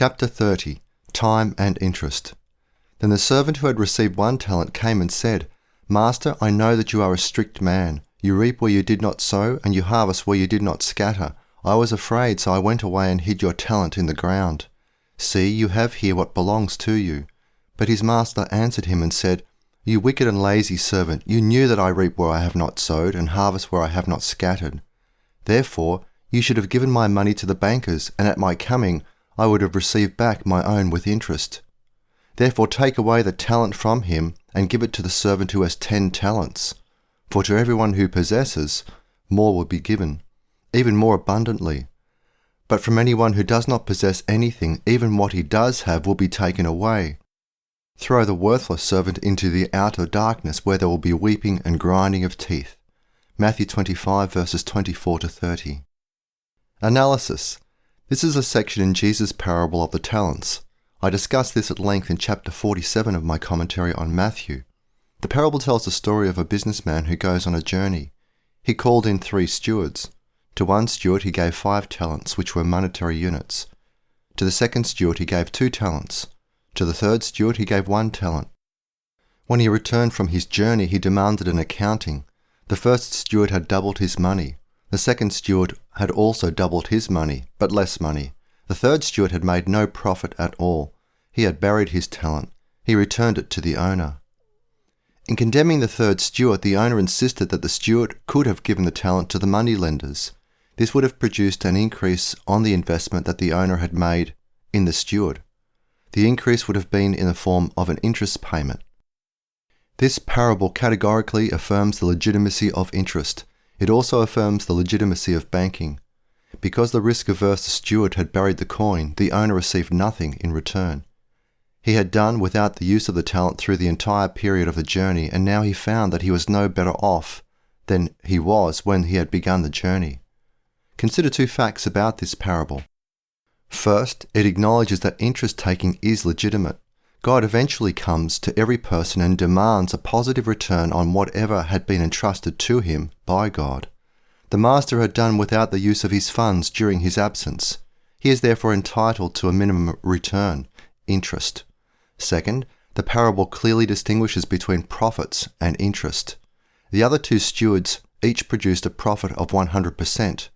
Chapter 30. Time and Interest. Then the servant who had received 1 talent came and said, Master, I know that you are a strict man. You reap where you did not sow, and you harvest where you did not scatter. I was afraid, so I went away and hid your talent in the ground. See, you have here what belongs to you. But his master answered him and said, You wicked and lazy servant, you knew that I reap where I have not sowed, and harvest where I have not scattered. Therefore, you should have given my money to the bankers, and at my coming I would have received back my own with interest. Therefore take away the talent from him, and give it to the servant who has 10 talents. For to everyone who possesses, more will be given, even more abundantly. But from anyone who does not possess anything, even what he does have will be taken away. Throw the worthless servant into the outer darkness, where there will be weeping and grinding of teeth. Matthew 25 verses 24 to 30. Analysis. This is a section in Jesus' parable of the talents. I discussed this at length in chapter 47 of my commentary on Matthew. The parable tells the story of a businessman who goes on a journey. He called in 3 stewards. To one steward he gave 5 talents, which were monetary units. To the second steward he gave 2 talents. To the third steward he gave 1 talent. When he returned from his journey, he demanded an accounting. The first steward had doubled his money. The second steward had also doubled his money, but less money. The third steward had made no profit at all. He had buried his talent. He returned it to the owner. In condemning the third steward, the owner insisted that the steward could have given the talent to the moneylenders. This would have produced an increase on the investment that the owner had made in the steward. The increase would have been in the form of an interest payment. This parable categorically affirms the legitimacy of interest. It also affirms the legitimacy of banking. Because the risk-averse steward had buried the coin, the owner received nothing in return. He had done without the use of the talent through the entire period of the journey, and now he found that he was no better off than he was when he had begun the journey. Consider 2 facts about this parable. First, it acknowledges that interest-taking is legitimate. God eventually comes to every person and demands a positive return on whatever had been entrusted to him by God. The master had done without the use of his funds during his absence. He is therefore entitled to a minimum return, interest. Second, the parable clearly distinguishes between profits and interest. The other 2 stewards each produced a profit of 100%.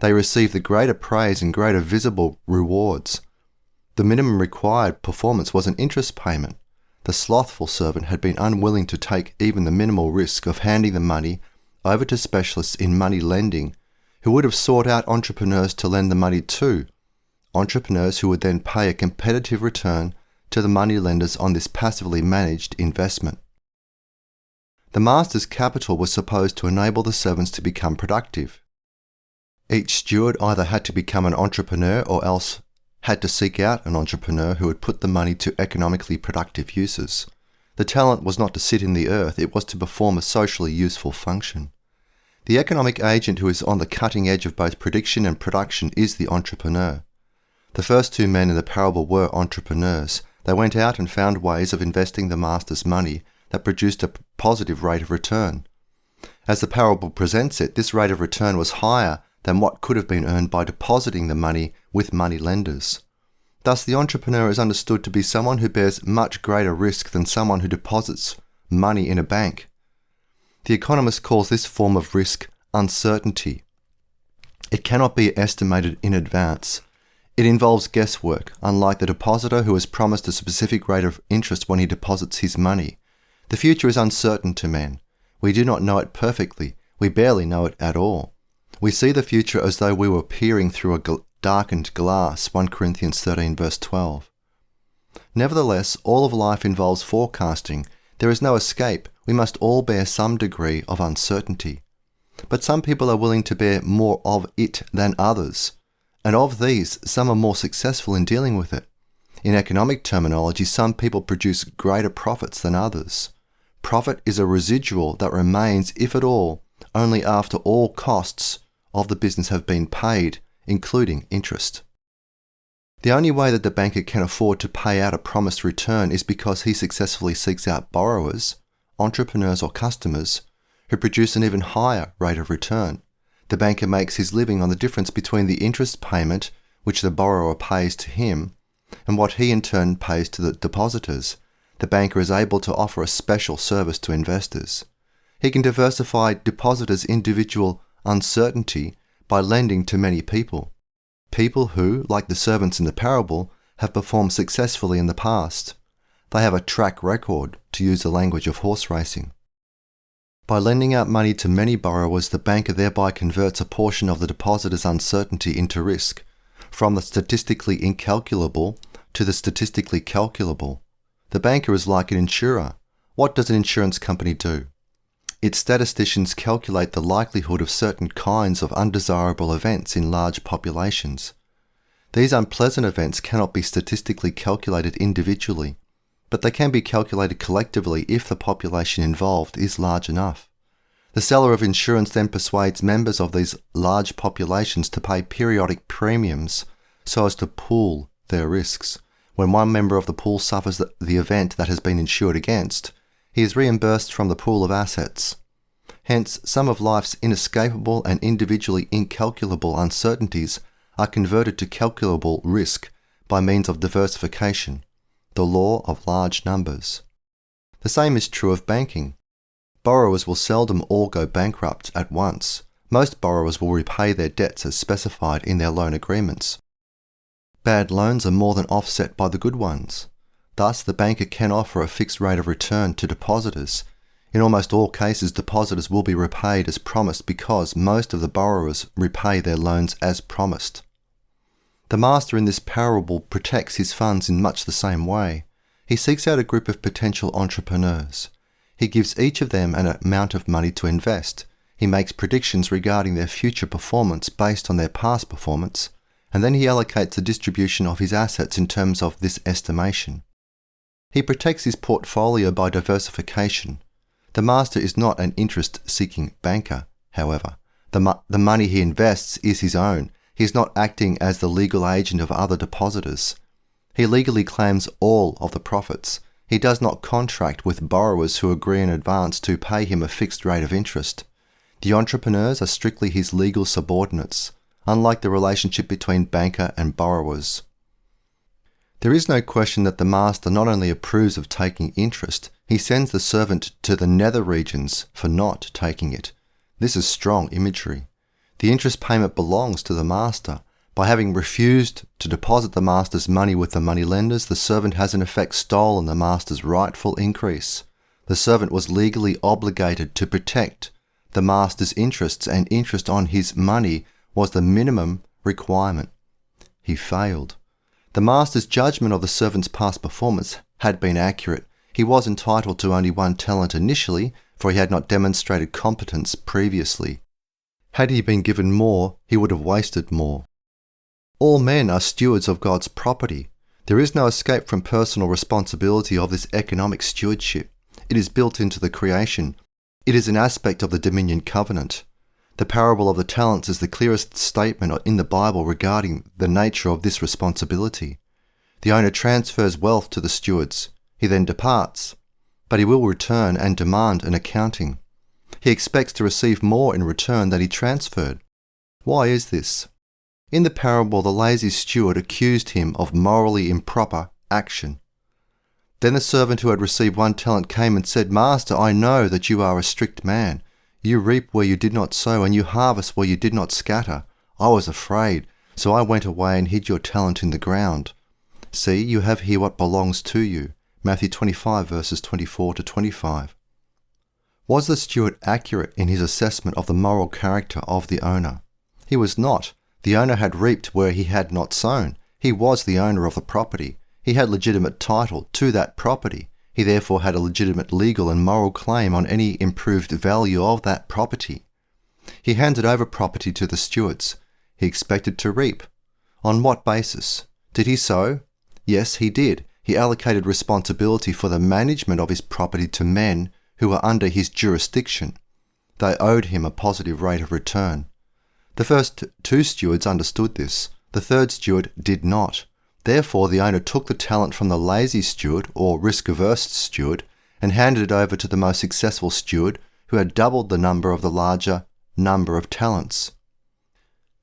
They received the greater praise and greater visible rewards. The minimum required performance was an interest payment. The slothful servant had been unwilling to take even the minimal risk of handing the money over to specialists in money lending, who would have sought out entrepreneurs to lend the money to, entrepreneurs who would then pay a competitive return to the money lenders on this passively managed investment. The master's capital was supposed to enable the servants to become productive. Each steward either had to become an entrepreneur or else had to seek out an entrepreneur who would put the money to economically productive uses. The talent was not to sit in the earth, it was to perform a socially useful function. The economic agent who is on the cutting edge of both prediction and production is the entrepreneur. The first 2 men in the parable were entrepreneurs. They went out and found ways of investing the master's money that produced a positive rate of return. As the parable presents it, this rate of return was higher than what could have been earned by depositing the money with money lenders. Thus, the entrepreneur is understood to be someone who bears much greater risk than someone who deposits money in a bank. The economist calls this form of risk uncertainty. It cannot be estimated in advance. It involves guesswork, unlike the depositor who is promised a specific rate of interest when he deposits his money. The future is uncertain to men. We do not know it perfectly. We barely know it at all. We see the future as though we were peering through a darkened glass, 1 Corinthians 13 verse 12. Nevertheless, all of life involves forecasting. There is no escape. We must all bear some degree of uncertainty. But some people are willing to bear more of it than others, and of these, some are more successful in dealing with it. In economic terminology, some people produce greater profits than others. Profit is a residual that remains, if at all, only after all costs of the business have been paid, including interest. The only way that the banker can afford to pay out a promised return is because he successfully seeks out borrowers, entrepreneurs or customers, who produce an even higher rate of return. The banker makes his living on the difference between the interest payment, which the borrower pays to him, and what he in turn pays to the depositors, the banker is able to offer a special service to investors. He can diversify depositors' individual uncertainty by lending to many people. People who, like the servants in the parable, have performed successfully in the past. They have a track record, to use the language of horse racing. By lending out money to many borrowers, the banker thereby converts a portion of the depositor's uncertainty into risk, from the statistically incalculable to the statistically calculable. The banker is like an insurer. What does an insurance company do? Its statisticians calculate the likelihood of certain kinds of undesirable events in large populations. These unpleasant events cannot be statistically calculated individually, but they can be calculated collectively if the population involved is large enough. The seller of insurance then persuades members of these large populations to pay periodic premiums so as to pool their risks. When one member of the pool suffers the event that has been insured against, he is reimbursed from the pool of assets. Hence, some of life's inescapable and individually incalculable uncertainties are converted to calculable risk by means of diversification, the law of large numbers. The same is true of banking. Borrowers will seldom all go bankrupt at once. Most borrowers will repay their debts as specified in their loan agreements. Bad loans are more than offset by the good ones. Thus, the banker can offer a fixed rate of return to depositors. In almost all cases, depositors will be repaid as promised because most of the borrowers repay their loans as promised. The master in this parable protects his funds in much the same way. He seeks out a group of potential entrepreneurs. He gives each of them an amount of money to invest. He makes predictions regarding their future performance based on their past performance, and then he allocates the distribution of his assets in terms of this estimation. He protects his portfolio by diversification. The master is not an interest-seeking banker, however. The money he invests is his own. He is not acting as the legal agent of other depositors. He legally claims all of the profits. He does not contract with borrowers who agree in advance to pay him a fixed rate of interest. The entrepreneurs are strictly his legal subordinates, unlike the relationship between banker and borrowers. There is no question that the master not only approves of taking interest, he sends the servant to the nether regions for not taking it. This is strong imagery. The interest payment belongs to the master. By having refused to deposit the master's money with the moneylenders, the servant has in effect stolen the master's rightful increase. The servant was legally obligated to protect the master's interests, and interest on his money was the minimum requirement. He failed. The master's judgment of the servant's past performance had been accurate. He was entitled to only 1 talent initially, for he had not demonstrated competence previously. Had he been given more, he would have wasted more. All men are stewards of God's property. There is no escape from personal responsibility of this economic stewardship. It is built into the creation. It is an aspect of the dominion covenant. The parable of the talents is the clearest statement in the Bible regarding the nature of this responsibility. The owner transfers wealth to the stewards. He then departs, but he will return and demand an accounting. He expects to receive more in return than he transferred. Why is this? In the parable, the lazy steward accused him of morally improper action. Then the servant who had received 1 talent came and said, "Master, I know that you are a strict man. You reap where you did not sow, and you harvest where you did not scatter. I was afraid, so I went away and hid your talent in the ground. See, you have here what belongs to you." Matthew 25 verses 24 to 25. Was the steward accurate in his assessment of the moral character of the owner? He was not. The owner had reaped where he had not sown. He was the owner of the property. He had legitimate title to that property. He therefore had a legitimate legal and moral claim on any improved value of that property. He handed over property to the stewards. He expected to reap. On what basis? Did he sow? Yes, he did. He allocated responsibility for the management of his property to men who were under his jurisdiction. They owed him a positive rate of return. The first 2 stewards understood this. The 3rd steward did not. Therefore, the owner took the talent from the lazy steward, or risk-averse steward, and handed it over to the most successful steward, who had doubled the number of the larger number of talents.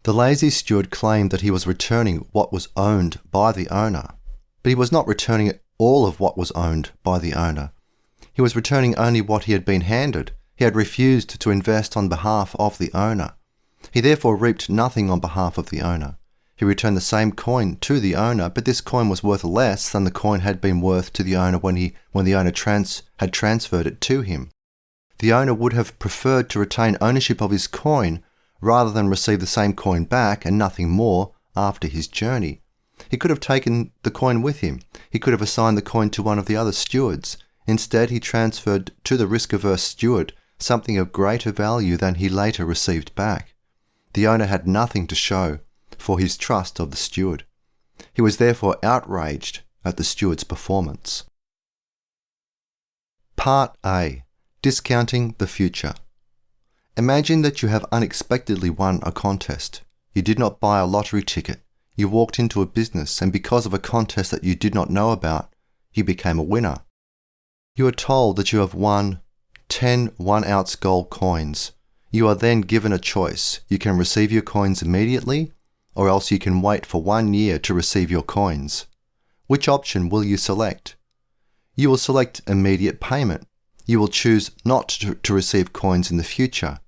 The lazy steward claimed that he was returning what was owned by the owner. But he was not returning all of what was owned by the owner. He was returning only what he had been handed. He had refused to invest on behalf of the owner. He therefore reaped nothing on behalf of the owner. He returned the same coin to the owner, but this coin was worth less than the coin had been worth to the owner when the owner had transferred it to him. The owner would have preferred to retain ownership of his coin rather than receive the same coin back and nothing more after his journey. He could have taken the coin with him. He could have assigned the coin to one of the other stewards. Instead, he transferred to the risk-averse steward something of greater value than he later received back. The owner had nothing to show for his trust of the steward. He was therefore outraged at the steward's performance. Part A. Discounting the future. Imagine that you have unexpectedly won a contest. You did not buy a lottery ticket. You walked into a business, and because of a contest that you did not know about, you became a winner. You are told that you have won 10 1-ounce gold coins. You are then given a choice. You can receive your coins immediately, or else you can wait for 1 year to receive your coins. Which option will you select? You will select immediate payment. You will choose not to receive coins in the future.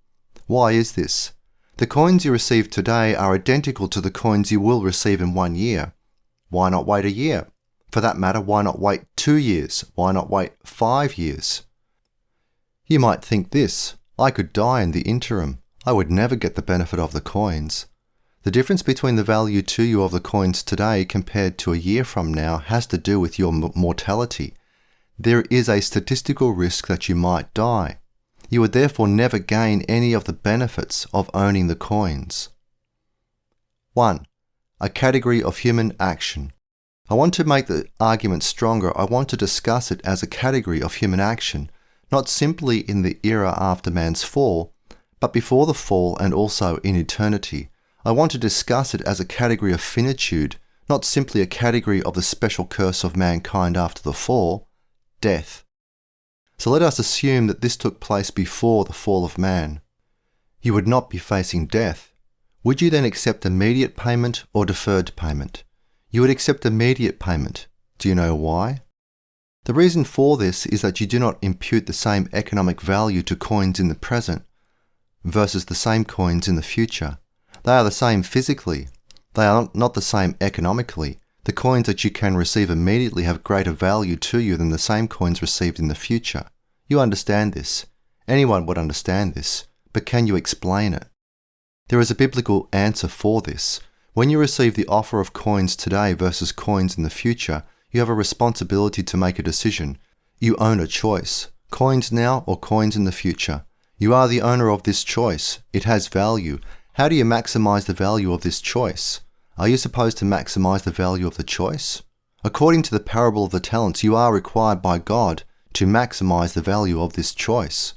Why is this? The coins you receive today are identical to the coins you will receive in 1 year. Why not wait a year? For that matter, why not wait 2 years? Why not wait 5 years? You might think this: I could die in the interim. I would never get the benefit of the coins. The difference between the value to you of the coins today compared to a year from now has to do with your mortality. There is a statistical risk that you might die. You would therefore never gain any of the benefits of owning the coins. 1. A category of human action. I want to make the argument stronger. I want to discuss it as a category of human action, not simply in the era after man's fall, but before the fall and also in eternity. I want to discuss it as a category of finitude, not simply a category of the special curse of mankind after the fall, death. So let us assume that this took place before the fall of man. You would not be facing death. Would you then accept immediate payment or deferred payment? You would accept immediate payment. Do you know why? The reason for this is that you do not impute the same economic value to coins in the present versus the same coins in the future. They are the same physically. They are not the same economically. The coins that you can receive immediately have greater value to you than the same coins received in the future. You understand this. Anyone would understand this. But can you explain it? There is a biblical answer for this. When you receive the offer of coins today versus coins in the future, you have a responsibility to make a decision. You own a choice. Coins now or coins in the future. You are the owner of this choice. It has value. How do you maximize the value of this choice? Are you supposed to maximize the value of the choice? According to the parable of the talents, you are required by God to maximize the value of this choice.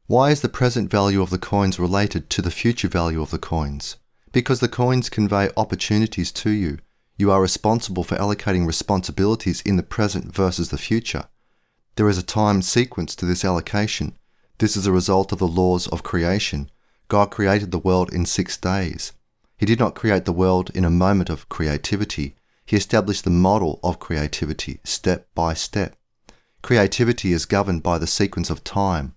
Why is the present value of the coins related to the future value of the coins? Because the coins convey opportunities to you. You are responsible for allocating responsibilities in the present versus the future. There is a time sequence to this allocation. This is a result of the laws of creation. God created the world in 6 days. He did not create the world in a moment of creativity. He established the model of creativity, step by step. Creativity is governed by the sequence of time.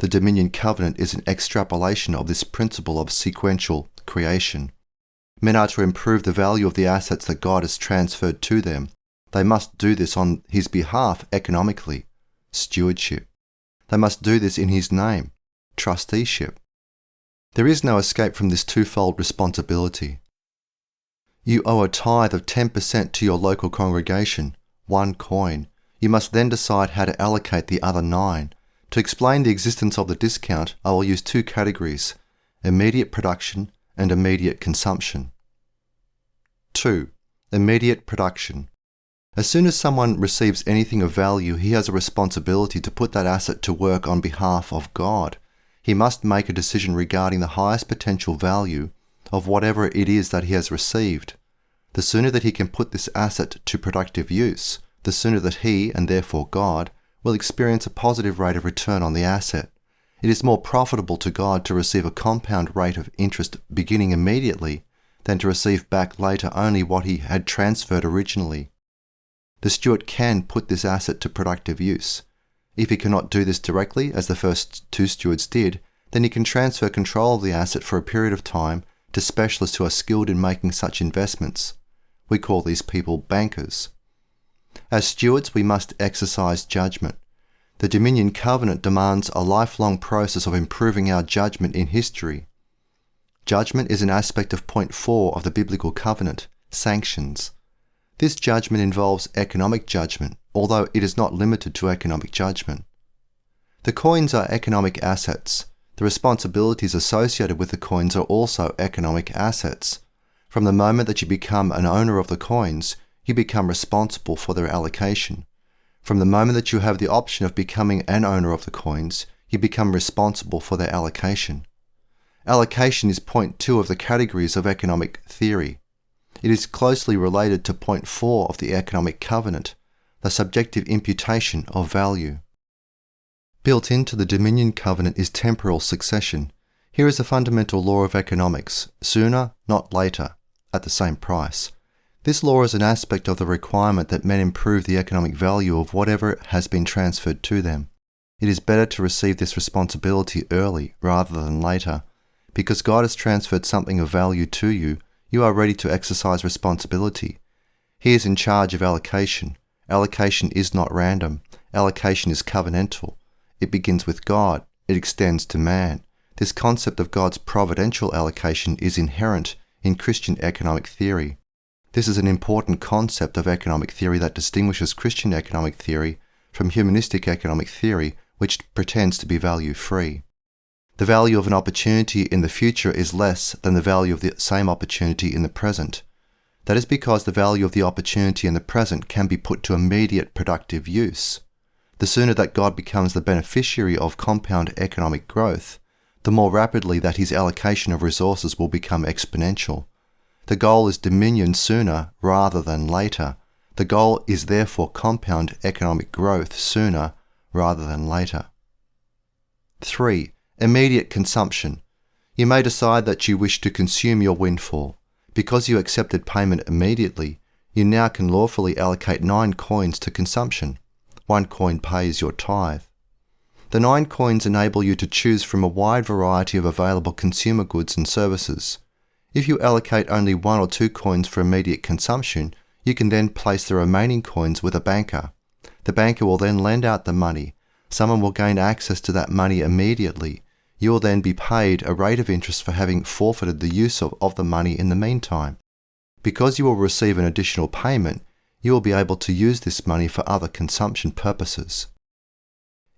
The Dominion Covenant is an extrapolation of this principle of sequential creation. Men are to improve the value of the assets that God has transferred to them. They must do this on His behalf economically, stewardship. They must do this in His name, trusteeship. There is no escape from this twofold responsibility. You owe a tithe of 10% to your local congregation, 1 coin. You must then decide how to allocate the other 9. To explain the existence of the discount, I will use 2 categories: immediate production and immediate consumption. 2. Immediate production. As soon as someone receives anything of value, he has a responsibility to put that asset to work on behalf of God. He must make a decision regarding the highest potential value of whatever it is that he has received. The sooner that he can put this asset to productive use, the sooner that he, and therefore God, will experience a positive rate of return on the asset. It is more profitable to God to receive a compound rate of interest beginning immediately than to receive back later only what he had transferred originally. The steward can put this asset to productive use. If he cannot do this directly, as the first two stewards did, then he can transfer control of the asset for a period of time to specialists who are skilled in making such investments. We call these people bankers. As stewards, we must exercise judgment. The Dominion Covenant demands a lifelong process of improving our judgment in history. Judgment is an aspect of point 4 of the biblical covenant, sanctions. This judgment involves economic judgment, although it is not limited to economic judgment. The coins are economic assets. The responsibilities associated with the coins are also economic assets. From the moment that you become an owner of the coins, you become responsible for their allocation. From the moment that you have the option of becoming an owner of the coins, you become responsible for their allocation. Allocation is point 2 of the categories of economic theory. It is closely related to point 4 of the economic covenant, the subjective imputation of value. Built into the Dominion Covenant is temporal succession. Here is a fundamental law of economics: sooner, not later, at the same price. This law is an aspect of the requirement that men improve the economic value of whatever has been transferred to them. It is better to receive this responsibility early rather than later. Because God has transferred something of value to you, you are ready to exercise responsibility. He is in charge of allocation. Allocation is not random. Allocation is covenantal. It begins with God. It extends to man. This concept of God's providential allocation is inherent in Christian economic theory. This is an important concept of economic theory that distinguishes Christian economic theory from humanistic economic theory, which pretends to be value-free. The value of an opportunity in the future is less than the value of the same opportunity in the present. That is because the value of the opportunity in the present can be put to immediate productive use. The sooner that God becomes the beneficiary of compound economic growth, the more rapidly that his allocation of resources will become exponential. The goal is dominion sooner rather than later. The goal is therefore compound economic growth sooner rather than later. 3. Immediate consumption. You may decide that you wish to consume your windfall. Because you accepted payment immediately, you now can lawfully allocate 9 coins to consumption. 1 coin pays your tithe. The 9 coins enable you to choose from a wide variety of available consumer goods and services. If you allocate only 1 or 2 coins for immediate consumption, you can then place the remaining coins with a banker. The banker will then lend out the money. Someone will gain access to that money immediately. You will then be paid a rate of interest for having forfeited the use of the money in the meantime. Because you will receive an additional payment, you will be able to use this money for other consumption purposes.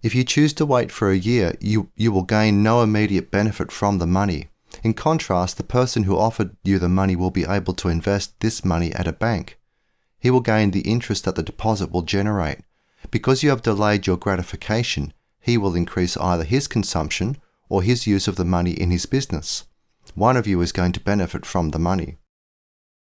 If you choose to wait for a year, you will gain no immediate benefit from the money. In contrast, the person who offered you the money will be able to invest this money at a bank. He will gain the interest that the deposit will generate. Because you have delayed your gratification, he will increase either his consumption or his use of the money in his business. One of you is going to benefit from the money.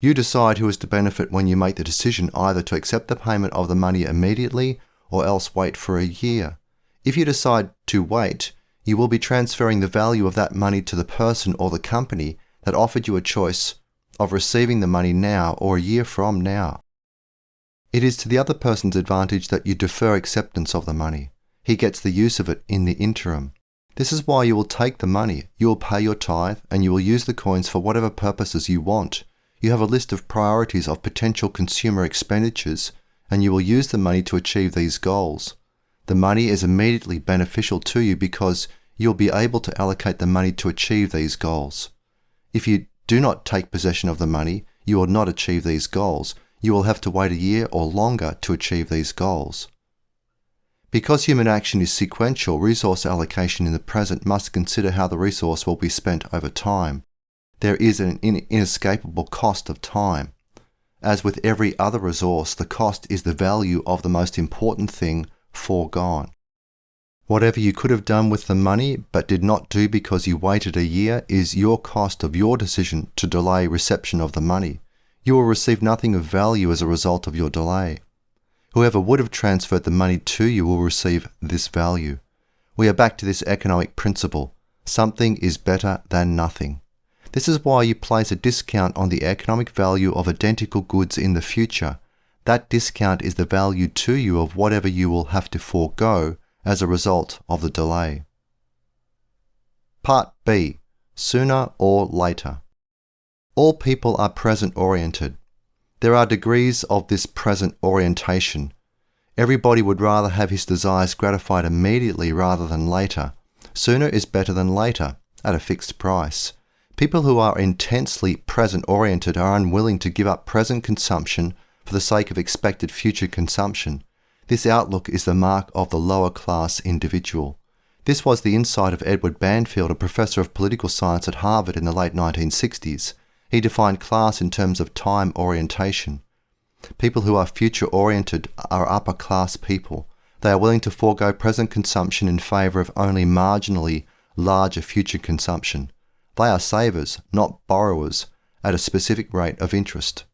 You decide who is to benefit when you make the decision either to accept the payment of the money immediately or else wait for a year. If you decide to wait, you will be transferring the value of that money to the person or the company that offered you a choice of receiving the money now or a year from now. It is to the other person's advantage that you defer acceptance of the money. He gets the use of it in the interim. This is why you will take the money, you will pay your tithe, and you will use the coins for whatever purposes you want. You have a list of priorities of potential consumer expenditures, and you will use the money to achieve these goals. The money is immediately beneficial to you because you'll be able to allocate the money to achieve these goals. If you do not take possession of the money, you will not achieve these goals. You will have to wait a year or longer to achieve these goals. Because human action is sequential, resource allocation in the present must consider how the resource will be spent over time. There is an inescapable cost of time. As with every other resource, the cost is the value of the most important thing foregone. Whatever you could have done with the money but did not do because you waited a year is your cost of your decision to delay reception of the money. You will receive nothing of value as a result of your delay. Whoever would have transferred the money to you will receive this value. We are back to this economic principle. Something is better than nothing. This is why you place a discount on the economic value of identical goods in the future. that discount is the value to you of whatever you will have to forego as a result of the delay. Part B. Sooner or later. All people are present-oriented. There are degrees of this present orientation. Everybody would rather have his desires gratified immediately rather than later. Sooner is better than later, at a fixed price. People who are intensely present-oriented are unwilling to give up present consumption for the sake of expected future consumption. This outlook is the mark of the lower-class individual. This was the insight of Edward Banfield, a professor of political science at Harvard in the late 1960s. He defined class in terms of time orientation. People who are future-oriented are upper-class people. They are willing to forego present consumption in favour of only marginally larger future consumption. They are savers, not borrowers, at a specific rate of interest.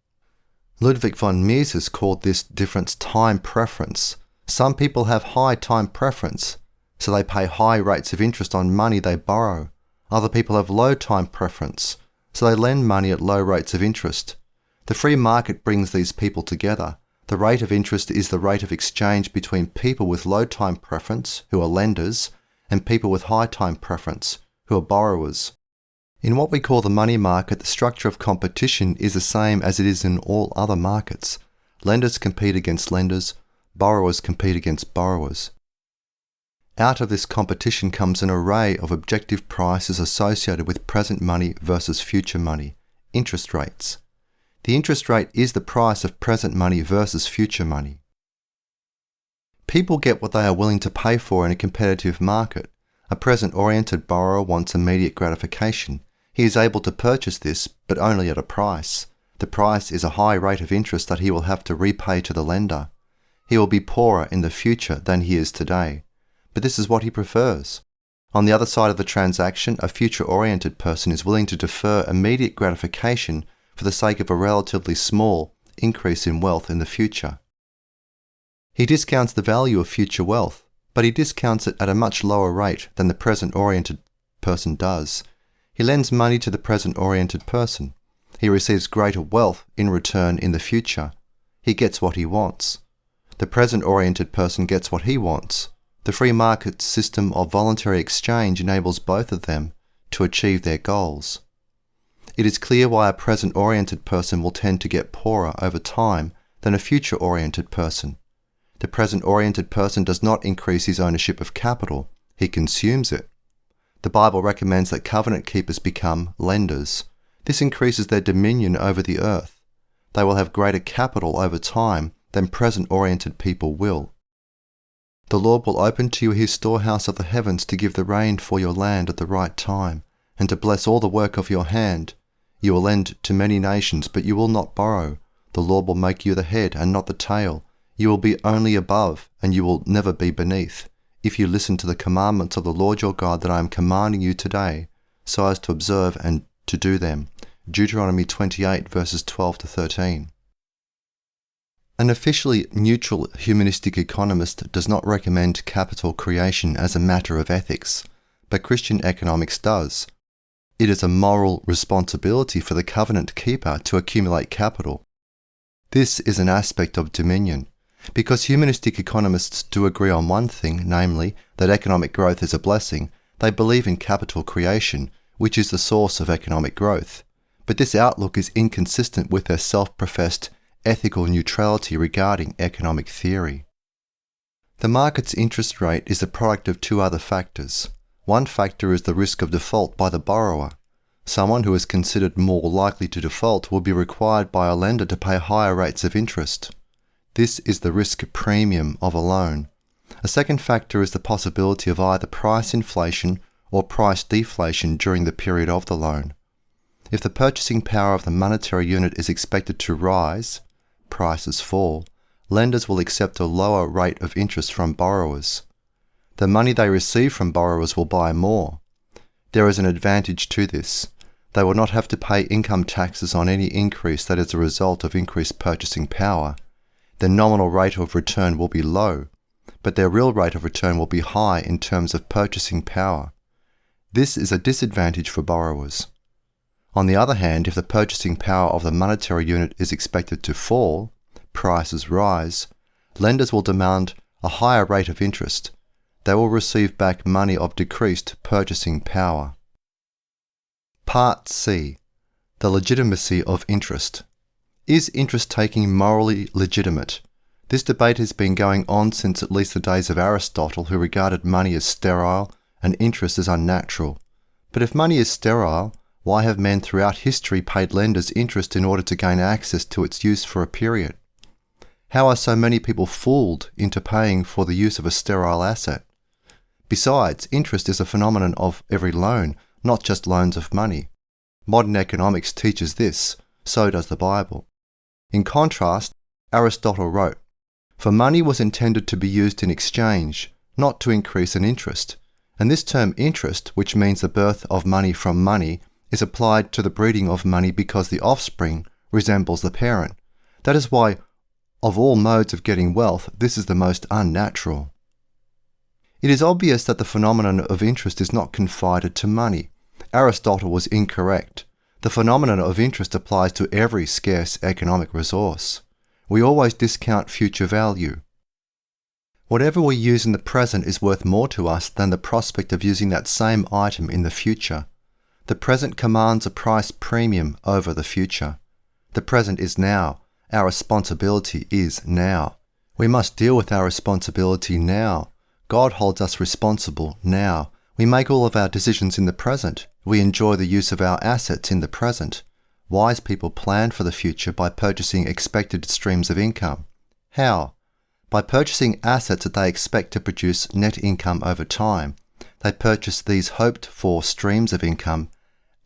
Ludwig von Mises called this difference time preference. Some people have high time preference, so they pay high rates of interest on money they borrow. Other people have low time preference, so they lend money at low rates of interest. The free market brings these people together. The rate of interest is the rate of exchange between people with low time preference, who are lenders, and people with high time preference, who are borrowers. In what we call the money market, the structure of competition is the same as it is in all other markets. Lenders compete against lenders, borrowers compete against borrowers. Out of this competition comes an array of objective prices associated with present money versus future money, interest rates. The interest rate is the price of present money versus future money. People get what they are willing to pay for in a competitive market. A present-oriented borrower wants immediate gratification. He is able to purchase this, but only at a price. The price is a high rate of interest that he will have to repay to the lender. He will be poorer in the future than he is today. But this is what he prefers. On the other side of the transaction, a future-oriented person is willing to defer immediate gratification for the sake of a relatively small increase in wealth in the future. He discounts the value of future wealth, but he discounts it at a much lower rate than the present-oriented person does. He lends money to the present-oriented person. He receives greater wealth in return in the future. He gets what he wants. The present-oriented person gets what he wants. The free market system of voluntary exchange enables both of them to achieve their goals. It is clear why a present-oriented person will tend to get poorer over time than a future-oriented person. The present-oriented person does not increase his ownership of capital. He consumes it. The Bible recommends that covenant keepers become lenders. This increases their dominion over the earth. They will have greater capital over time than present-oriented people will. The Lord will open to you his storehouse of the heavens to give the rain for your land at the right time, and to bless all the work of your hand. You will lend to many nations, but you will not borrow. The Lord will make you the head and not the tail. You will be only above, and you will never be beneath, if you listen to the commandments of the Lord your God that I am commanding you today, so as to observe and to do them. Deuteronomy 28 verses 12 to 13. An officially neutral humanistic economist does not recommend capital creation as a matter of ethics, but Christian economics does. It is a moral responsibility for the covenant keeper to accumulate capital. This is an aspect of dominion. Because humanistic economists do agree on one thing, namely, that economic growth is a blessing, they believe in capital creation, which is the source of economic growth. But this outlook is inconsistent with their self-professed ethical neutrality regarding economic theory. The market's interest rate is the product of two other factors. One factor is the risk of default by the borrower. Someone who is considered more likely to default will be required by a lender to pay higher rates of interest. This is the risk premium of a loan. A second factor is the possibility of either price inflation or price deflation during the period of the loan. If the purchasing power of the monetary unit is expected to rise, prices fall, lenders will accept a lower rate of interest from borrowers. The money they receive from borrowers will buy more. There is an advantage to this. They will not have to pay income taxes on any increase that is a result of increased purchasing power. Their nominal rate of return will be low, but their real rate of return will be high in terms of purchasing power. This is a disadvantage for borrowers. On the other hand, if the purchasing power of the monetary unit is expected to fall, prices rise, lenders will demand a higher rate of interest. They will receive back money of decreased purchasing power. Part C. The legitimacy of interest. Is interest taking morally legitimate? This debate has been going on since at least the days of Aristotle, who regarded money as sterile and interest as unnatural. But if money is sterile, why have men throughout history paid lenders interest in order to gain access to its use for a period? How are so many people fooled into paying for the use of a sterile asset? Besides, interest is a phenomenon of every loan, not just loans of money. Modern economics teaches this, so does the Bible. In contrast, Aristotle wrote, "For money was intended to be used in exchange, not to increase an interest. And this term interest, which means the birth of money from money, is applied to the breeding of money because the offspring resembles the parent. That is why, of all modes of getting wealth, this is the most unnatural." It is obvious that the phenomenon of interest is not confined to money. Aristotle was incorrect. The phenomenon of interest applies to every scarce economic resource. We always discount future value. Whatever we use in the present is worth more to us than the prospect of using that same item in the future. The present commands a price premium over the future. The present is now. Our responsibility is now. We must deal with our responsibility now. God holds us responsible now. We make all of our decisions in the present. We enjoy the use of our assets in the present. Wise people plan for the future by purchasing expected streams of income. How? By purchasing assets that they expect to produce net income over time. They purchase these hoped-for streams of income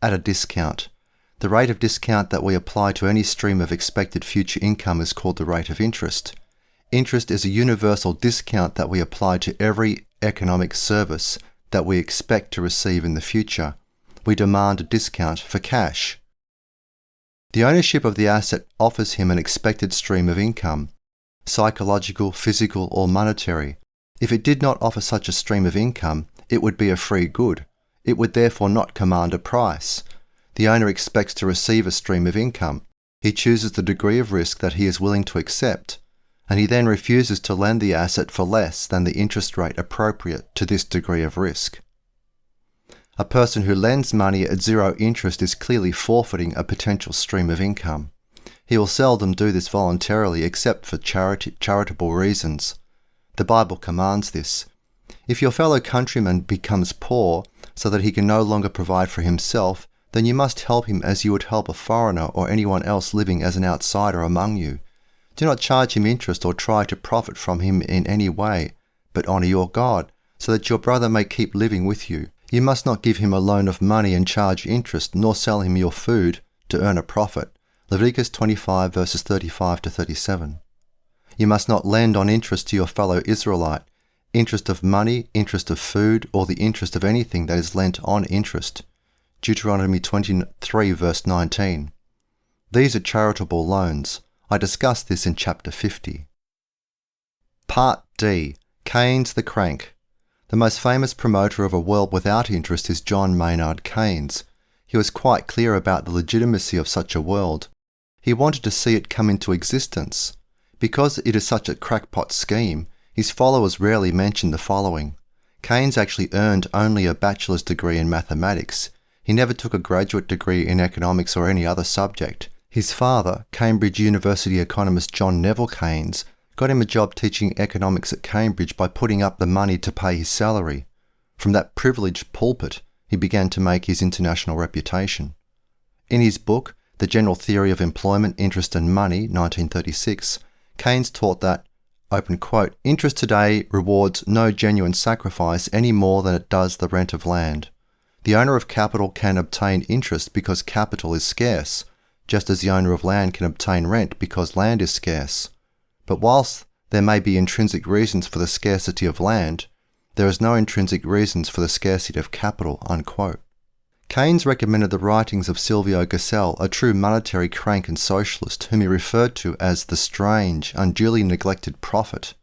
at a discount. The rate of discount that we apply to any stream of expected future income is called the rate of interest. Interest is a universal discount that we apply to every economic service that we expect to receive in the future. We demand a discount for cash. The ownership of the asset offers him an expected stream of income, psychological, physical, or monetary. If it did not offer such a stream of income, it would be a free good. It would therefore not command a price. The owner expects to receive a stream of income. He chooses the degree of risk that he is willing to accept, and he then refuses to lend the asset for less than the interest rate appropriate to this degree of risk. A person who lends money at zero interest is clearly forfeiting a potential stream of income. He will seldom do this voluntarily except for charitable reasons. The Bible commands this. If your fellow countryman becomes poor so that he can no longer provide for himself, then you must help him as you would help a foreigner or anyone else living as an outsider among you. Do not charge him interest or try to profit from him in any way, but honour your God, so that your brother may keep living with you. You must not give him a loan of money and charge interest, nor sell him your food to earn a profit. Leviticus 25 verses 35 to 37. You must not lend on interest to your fellow Israelite, interest of money, interest of food, or the interest of anything that is lent on interest. Deuteronomy 23 verse 19. These are charitable loans. I discussed this in chapter 50. Part D. Keynes the Crank. The most famous promoter of a world without interest is John Maynard Keynes. He was quite clear about the legitimacy of such a world. He wanted to see it come into existence. Because it is such a crackpot scheme, his followers rarely mention the following. Keynes actually earned only a bachelor's degree in mathematics. He never took a graduate degree in economics or any other subject. His father, Cambridge University economist John Neville Keynes, got him a job teaching economics at Cambridge by putting up the money to pay his salary. From that privileged pulpit, he began to make his international reputation. In his book, The General Theory of Employment, Interest and Money, 1936, Keynes taught that, open quote, interest today rewards no genuine sacrifice any more than it does the rent of land. The owner of capital can obtain interest because capital is scarce, just as the owner of land can obtain rent because land is scarce. But whilst there may be intrinsic reasons for the scarcity of land, there is no intrinsic reasons for the scarcity of capital, unquote. Keynes recommended the writings of Silvio Gesell, a true monetary crank and socialist, whom he referred to as the strange, unduly neglected prophet.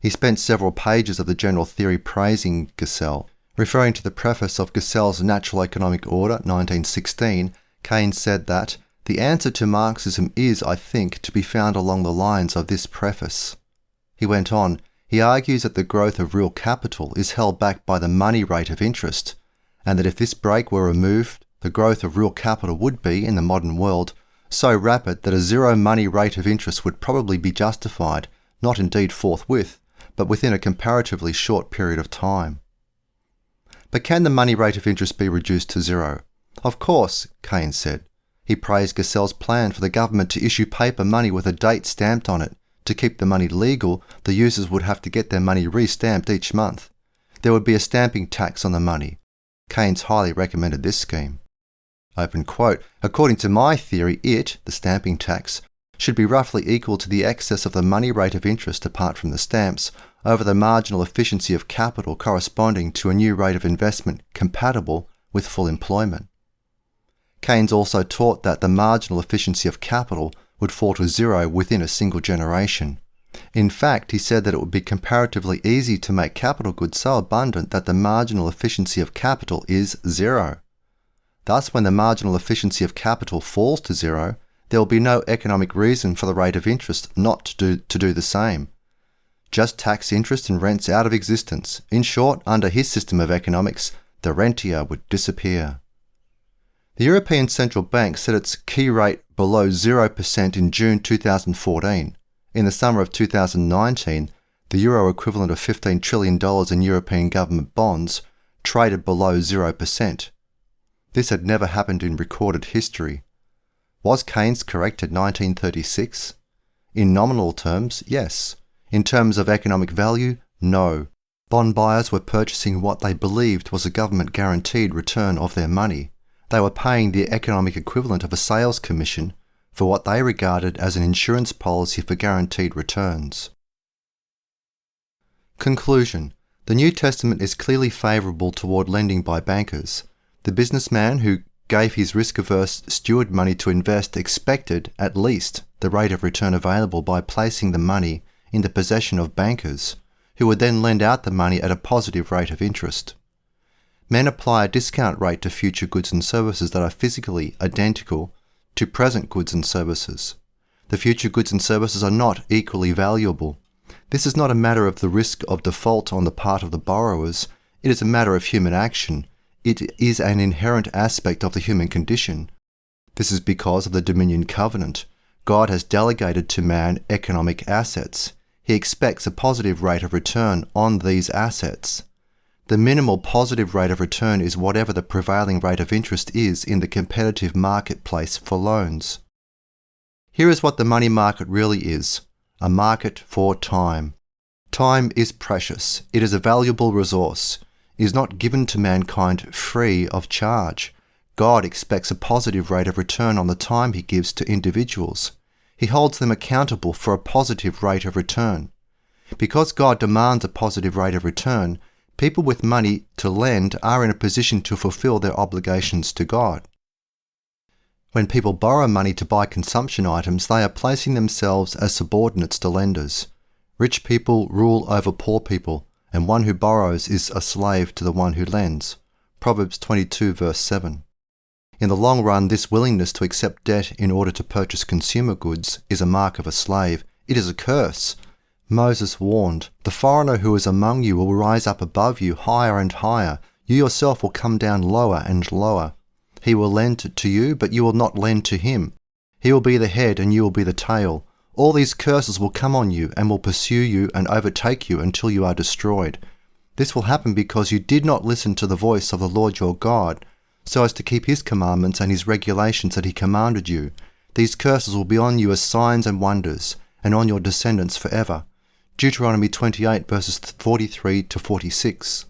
He spent several pages of the general theory praising Gesell. Referring to the preface of Gesell's Natural Economic Order, 1916, Keynes said that The answer to Marxism is, I think, to be found along the lines of this preface. He went on, he argues that the growth of real capital is held back by the money rate of interest, and that if this brake were removed, the growth of real capital would be, in the modern world, so rapid that a zero money rate of interest would probably be justified, not indeed forthwith, but within a comparatively short period of time. But can the money rate of interest be reduced to zero? Of course, Keynes said. He praised Gesell's plan for the government to issue paper money with a date stamped on it. To keep the money legal, the users would have to get their money re-stamped each month. There would be a stamping tax on the money. Keynes highly recommended this scheme. Open quote, according to my theory, the stamping tax, should be roughly equal to the excess of the money rate of interest apart from the stamps over the marginal efficiency of capital corresponding to a new rate of investment compatible with full employment. Keynes also taught that the marginal efficiency of capital would fall to zero within a single generation. In fact, he said that it would be comparatively easy to make capital goods so abundant that the marginal efficiency of capital is zero. Thus, when the marginal efficiency of capital falls to zero, there will be no economic reason for the rate of interest not to do the same. Just tax interest and rents out of existence. In short, under his system of economics, the rentier would disappear. The European Central Bank set its key rate below 0% in June 2014. In the summer of 2019, the euro equivalent of $15 trillion in European government bonds traded below 0%. This had never happened in recorded history. Was Keynes correct in 1936? In nominal terms, yes. In terms of economic value, no. Bond buyers were purchasing what they believed was a government-guaranteed return of their money. They were paying the economic equivalent of a sales commission for what they regarded as an insurance policy for guaranteed returns. Conclusion. The New Testament is clearly favourable toward lending by bankers. The businessman who gave his risk-averse steward money to invest expected, at least, the rate of return available by placing the money in the possession of bankers, who would then lend out the money at a positive rate of interest. Men apply a discount rate to future goods and services that are physically identical to present goods and services. The future goods and services are not equally valuable. This is not a matter of the risk of default on the part of the borrowers. It is a matter of human action. It is an inherent aspect of the human condition. This is because of the Dominion Covenant. God has delegated to man economic assets. He expects a positive rate of return on these assets. The minimal positive rate of return is whatever the prevailing rate of interest is in the competitive marketplace for loans. Here is what the money market really is: a market for time. Time is precious. It is a valuable resource. It is not given to mankind free of charge. God expects a positive rate of return on the time he gives to individuals. He holds them accountable for a positive rate of return. Because God demands a positive rate of return, people with money to lend are in a position to fulfill their obligations to God. When people borrow money to buy consumption items, they are placing themselves as subordinates to lenders. Rich people rule over poor people, and one who borrows is a slave to the one who lends. Proverbs 22 verse 7. In the long run, this willingness to accept debt in order to purchase consumer goods is a mark of a slave. It is a curse. Moses warned, "The foreigner who is among you will rise up above you higher and higher. You yourself will come down lower and lower. He will lend to you, but you will not lend to him. He will be the head and you will be the tail. All these curses will come on you and will pursue you and overtake you until you are destroyed. This will happen because you did not listen to the voice of the Lord your God, so as to keep his commandments and his regulations that he commanded you. These curses will be on you as signs and wonders, and on your descendants forever." Deuteronomy 28 verses 43 to 46.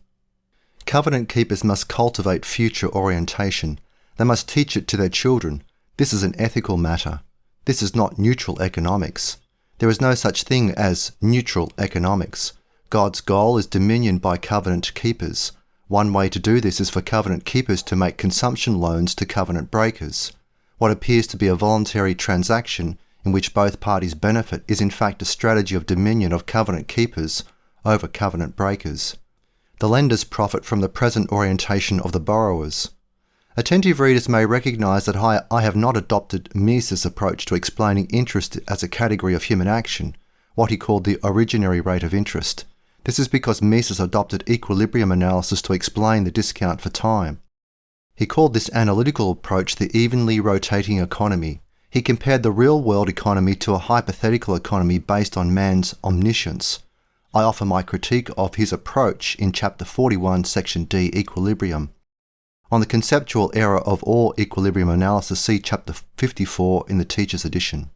Covenant keepers must cultivate future orientation. They must teach it to their children. This is an ethical matter. This is not neutral economics. There is no such thing as neutral economics. God's goal is dominion by covenant keepers. One way to do this is for covenant keepers to make consumption loans to covenant breakers. What appears to be a voluntary transaction in which both parties benefit is in fact a strategy of dominion of covenant keepers over covenant breakers. The lenders profit from the present orientation of the borrowers. Attentive readers may recognise that I have not adopted Mises' approach to explaining interest as a category of human action, what he called the originary rate of interest. This is because Mises adopted equilibrium analysis to explain the discount for time. He called this analytical approach the evenly rotating economy. He compared the real-world economy to a hypothetical economy based on man's omniscience. I offer my critique of his approach in Chapter 41, Section D, Equilibrium. On the conceptual error of all equilibrium analysis, see Chapter 54 in the Teacher's Edition.